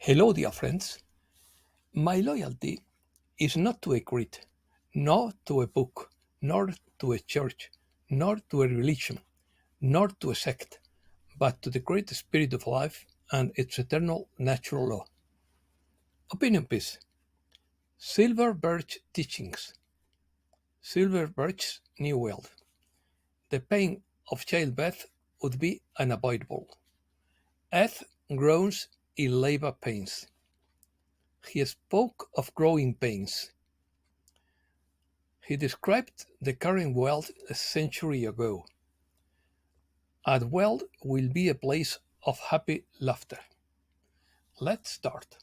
Hello, dear friends. My loyalty is not to a creed, nor to a book, nor to a church, nor to a religion, nor to a sect, but to the great spirit of life and its eternal natural law. Opinion piece. Silver Birch teachings. Silver Birch's new world. The pain of childbirth would be unavoidable. Earth groans in labor pains. He spoke of growing pains. He described the current world a century ago. Our world will be a place of happy laughter. Let's start.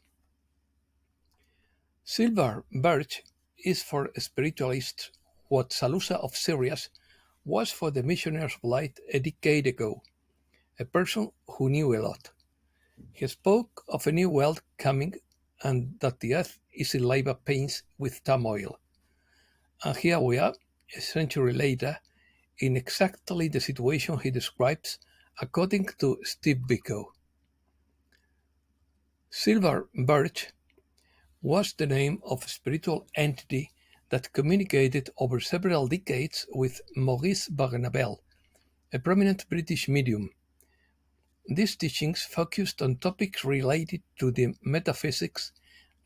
Silver Birch is for spiritualists what Salusa of Syria was for the missionaries of light a decade ago, a person who knew a lot. He spoke of a new world coming and that the earth is in labor pains with turmoil. And here we are, a century later, in exactly the situation he describes, according to Steve Biko. Silver Birch was the name of a spiritual entity that communicated over several decades with Maurice Barnabel, a prominent British medium. These teachings focused on topics related to the metaphysics,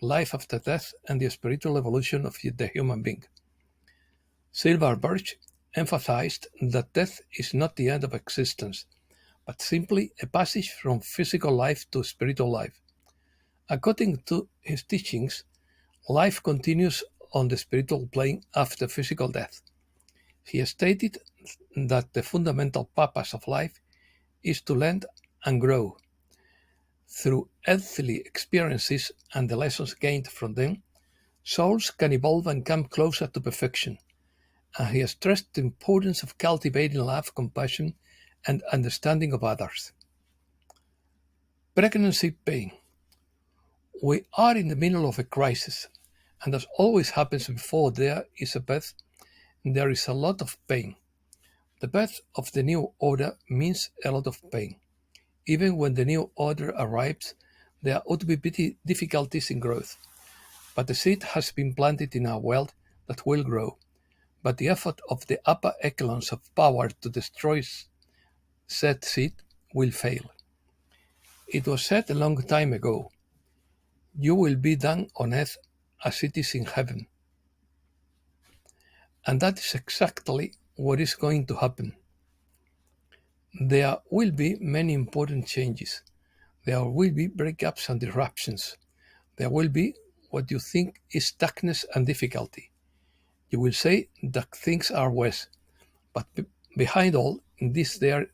life after death, and the spiritual evolution of the human being. Silver Birch emphasized that death is not the end of existence, but simply a passage from physical life to spiritual life. According to his teachings, life continues on the spiritual plane after physical death. He stated that the fundamental purpose of life is to learn and grow. Through earthly experiences and the lessons gained from them, souls can evolve and come closer to perfection. And he stressed the importance of cultivating love, compassion, and understanding of others. Pregnancy pain. We are in the middle of a crisis, and as always happens before there is a birth, there is a lot of pain. The birth of the new order means a lot of pain. Even when the new order arrives, there would be difficulties in growth. But the seed has been planted in our world that will grow. But the effort of the upper echelons of power to destroy said seed will fail. It was said a long time ago, "You will be done on earth as it is in heaven." And that is exactly what is going to happen. There will be many important changes. There will be breakups and disruptions. There will be what you think is darkness and difficulty. You will say that things are worse, but behind all this, there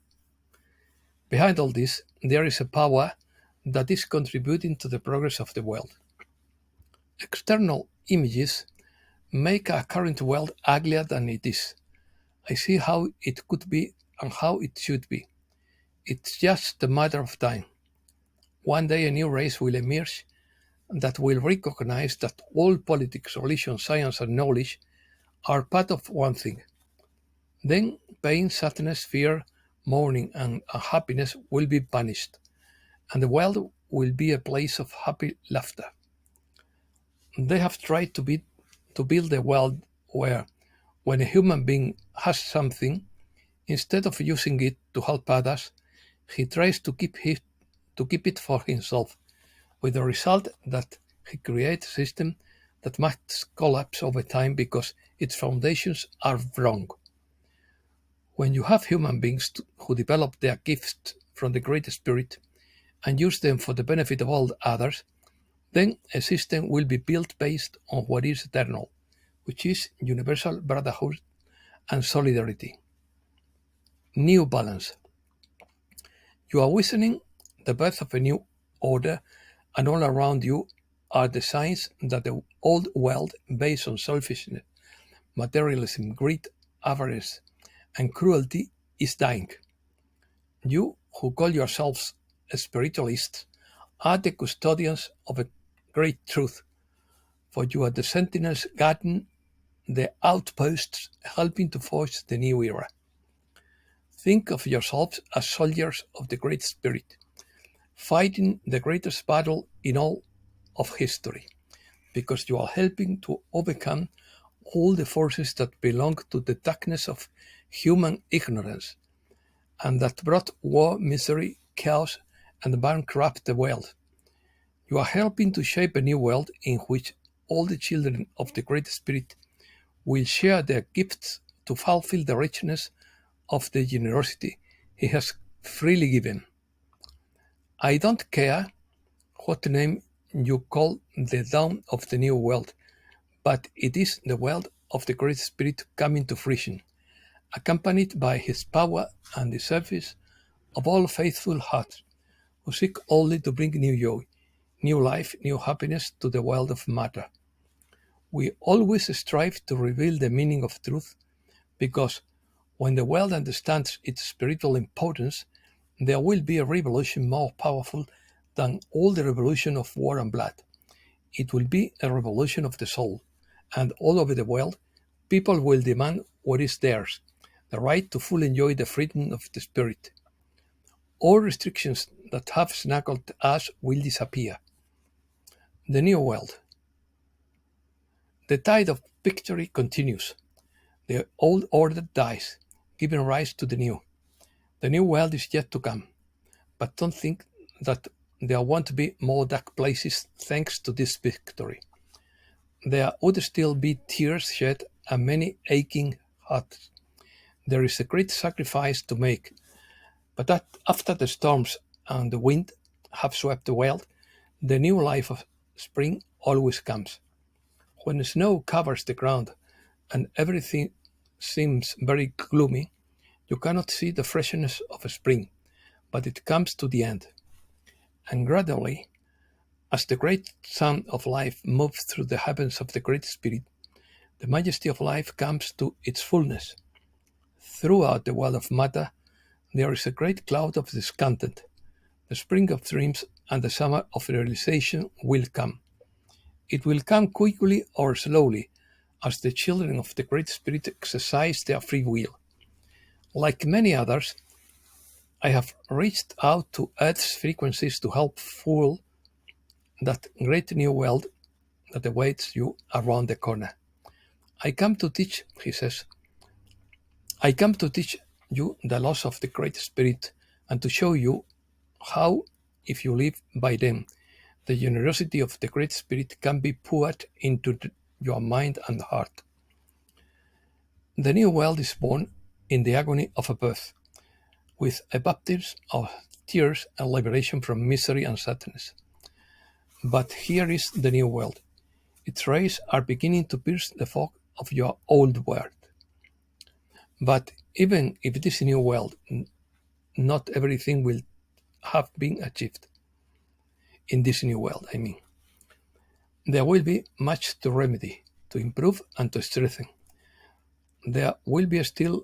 is a power that is contributing to the progress of the world. External images make our current world uglier than it is. I see how it could be and how it should be. It's just a matter of time. One day a new race will emerge that will recognize that all politics, religion, science, and knowledge are part of one thing. Then pain, sadness, fear, mourning, and unhappiness will be banished, and the world will be a place of happy laughter. They have tried to build a world where, when a human being has something, instead of using it to help others, he tries to keep it for himself, with the result that he creates a system that must collapse over time because its foundations are wrong. When you have human beings who develop their gifts from the Great Spirit and use them for the benefit of all others, then a system will be built based on what is eternal, which is universal brotherhood and solidarity. New balance. You are witnessing the birth of a new order, and all around you are the signs that the old world, based on selfishness, materialism, greed, avarice, and cruelty, is dying. You, who call yourselves spiritualists, are the custodians of a great truth, for you are the sentinels guarding the outposts, helping to forge the new era. Think of yourselves as soldiers of the Great Spirit, fighting the greatest battle in all of history, because you are helping to overcome all the forces that belong to the darkness of human ignorance and that brought war, misery, chaos, and bankrupt the world. You are helping to shape a new world in which all the children of the Great Spirit will share their gifts to fulfill the richness of the generosity He has freely given. I don't care what name you call the dawn of the new world, but it is the world of the Great Spirit coming to fruition, accompanied by His power and the service of all faithful hearts who seek only to bring new joy, new life, new happiness to the world of matter. We always strive to reveal the meaning of truth because when the world understands its spiritual importance, there will be a revolution more powerful than all the revolution of war and blood. It will be a revolution of the soul, and all over the world, people will demand what is theirs, the right to fully enjoy the freedom of the spirit. All restrictions that have snuggled us will disappear. The new world. The tide of victory continues. The old order dies, giving rise to the new. The new world is yet to come, but don't think that there won't be more dark places thanks to this victory. There would still be tears shed and many aching hearts. There is a great sacrifice to make, but that after the storms and the wind have swept the world, the new life of spring always comes. When snow covers the ground and everything seems very gloomy, you cannot see the freshness of spring, but it comes to the end. And gradually, as the great sun of life moves through the heavens of the Great Spirit, the majesty of life comes to its fullness. Throughout the world of matter, there is a great cloud of discontent. The spring of dreams and the summer of realization will come. It will come quickly or slowly, as the children of the Great Spirit exercise their free will. Like many others, I have reached out to Earth's frequencies to help fuel that great new world that awaits you around the corner. I come to teach, he says, I come to teach you the laws of the Great Spirit and to show you how, if you live by them, the generosity of the Great Spirit can be poured into your mind and heart. The new world is born in the agony of a birth, with a baptism of tears and liberation from misery and sadness. But here is the new world. Its rays are beginning to pierce the fog of your old world. But even if this new world, not everything will have been achieved. In this new world, I mean. There will be much to remedy, to improve, and to strengthen. There will be still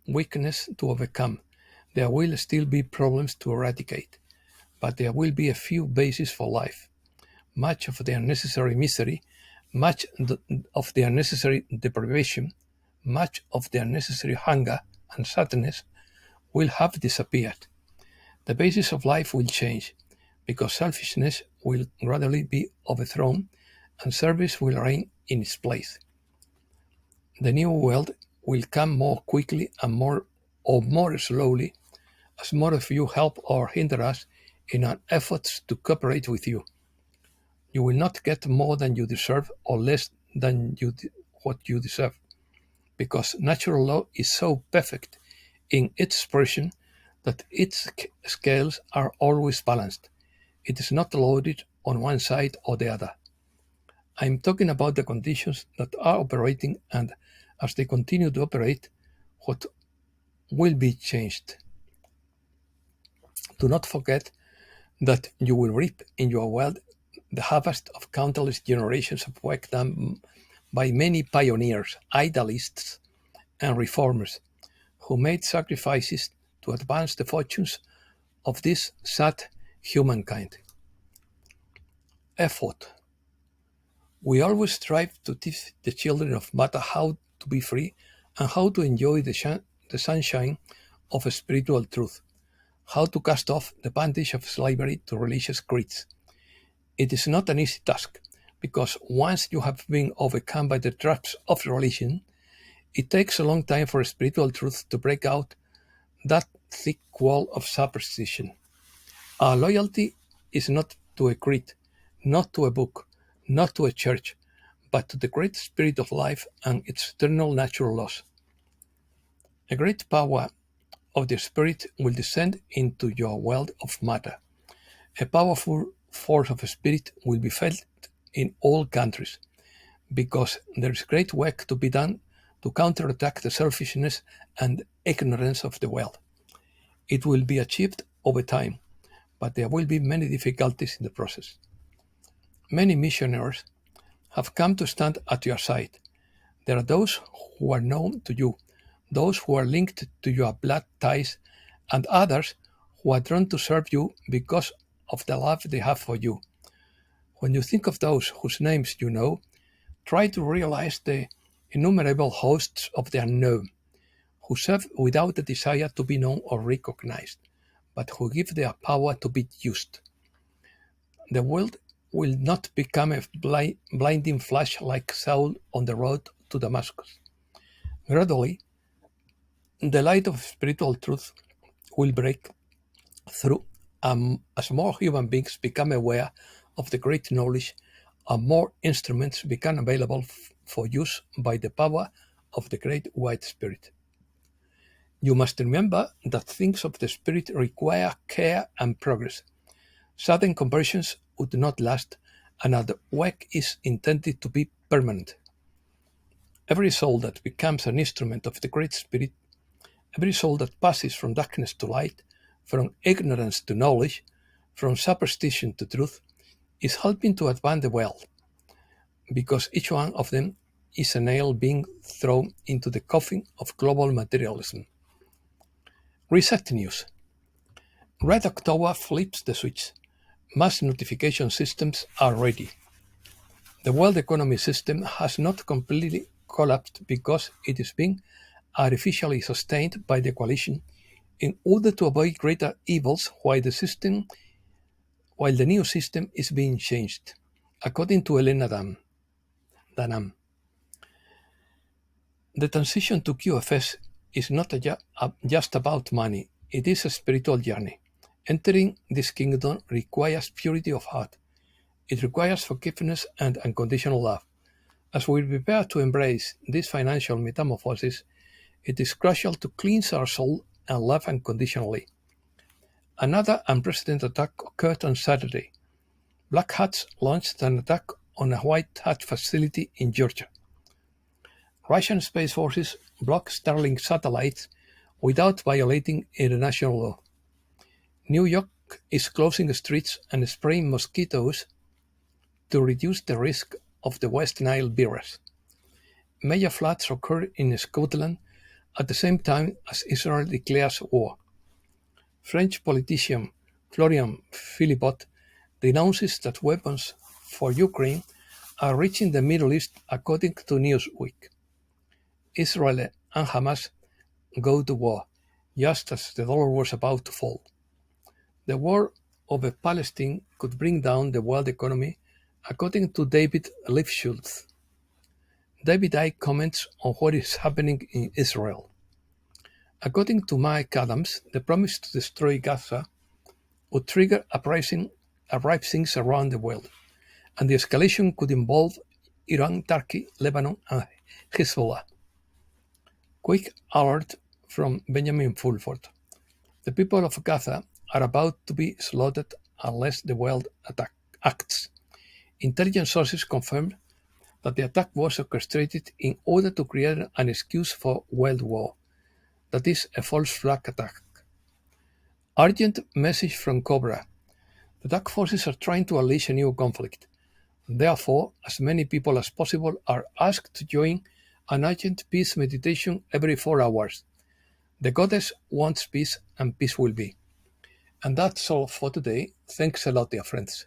weakness to overcome. There will still be problems to eradicate. But there will be a few bases for life. Much of the unnecessary misery, much of the unnecessary deprivation, much of the unnecessary hunger and sadness will have disappeared. The basis of life will change, because selfishness will gradually be overthrown and service will reign in its place. The new world will come more quickly and more slowly as more of you help or hinder us in our efforts to cooperate with you. You will not get more than you deserve or less than what you deserve, because natural law is so perfect in its expression that its scales are always balanced. It is not loaded on one side or the other. I am talking about the conditions that are operating, and as they continue to operate, what will be changed. Do not forget that you will reap in your world the harvest of countless generations of work done by many pioneers, idealists, and reformers who made sacrifices to advance the fortunes of this sad humankind. Effort. We always strive to teach the children of matter how to be free and how to enjoy the sunshine of spiritual truth, how to cast off the bondage of slavery to religious creeds. It is not an easy task, because once you have been overcome by the traps of religion, it takes a long time for spiritual truth to break out that thick wall of superstition. Our loyalty is not to a creed, not to a book, not to a church, but to the great spirit of life and its eternal natural laws. A great power of the Spirit will descend into your world of matter. A powerful force of spirit will be felt in all countries, because there is great work to be done to counterattack the selfishness and ignorance of the world. It will be achieved over time, but there will be many difficulties in the process. Many missionaries have come to stand at your side. There are those who are known to you, those who are linked to your blood ties, and others who are drawn to serve you because of the love they have for you. When you think of those whose names you know, try to realize the innumerable hosts of the unknown, who serve without the desire to be known or recognized, but who give their power to be used. The world will not become a blinding flash like Saul on the road to Damascus. Gradually, the light of spiritual truth will break through as more human beings become aware of the great knowledge and more instruments become available for use by the power of the great white spirit. You must remember that things of the spirit require care and progress. Sudden conversions would not last, and our work is intended to be permanent. Every soul that becomes an instrument of the great spirit, every soul that passes from darkness to light, from ignorance to knowledge, from superstition to truth, is helping to advance the world, because each one of them is a nail being thrown into the coffin of global materialism. Reset news. Red October flips the switch. Mass notification systems are ready. The world economy system has not completely collapsed because it is being artificially sustained by the coalition in order to avoid greater evils while the new system is being changed, according to Elena Danam. The transition to QFS is not just about money, it is a spiritual journey. Entering this kingdom requires purity of heart. It requires forgiveness and unconditional love. As we prepare to embrace this financial metamorphosis, it is crucial to cleanse our soul and love unconditionally. Another unprecedented attack occurred on Saturday. Black Hats launched an attack on a White Hat facility in Georgia. Russian Space Forces blocked Starlink satellites without violating international law. New York is closing streets and spraying mosquitoes to reduce the risk of the West Nile virus. Major floods occurred in Scotland at the same time as Israel declares war. French politician Florian Philippot denounces that weapons for Ukraine are reaching the Middle East according to Newsweek. Israel and Hamas go to war, just as the dollar was about to fall. The war over Palestine could bring down the world economy, according to David Lifshultz. David I comments on what is happening in Israel. According to Mike Adams, the promise to destroy Gaza would trigger uprisings around the world, and the escalation could involve Iran, Turkey, Lebanon, and Hezbollah. Quick alert from Benjamin Fulford. The people of Gaza are about to be slaughtered unless the world acts. Intelligence sources confirmed that the attack was orchestrated in order to create an excuse for world war. That is a false flag attack. Urgent message from Cobra. The dark forces are trying to unleash a new conflict. Therefore, as many people as possible are asked to join an urgent peace meditation every 4 hours. The goddess wants peace, and peace will be. And that's all for today. Thanks a lot, dear friends.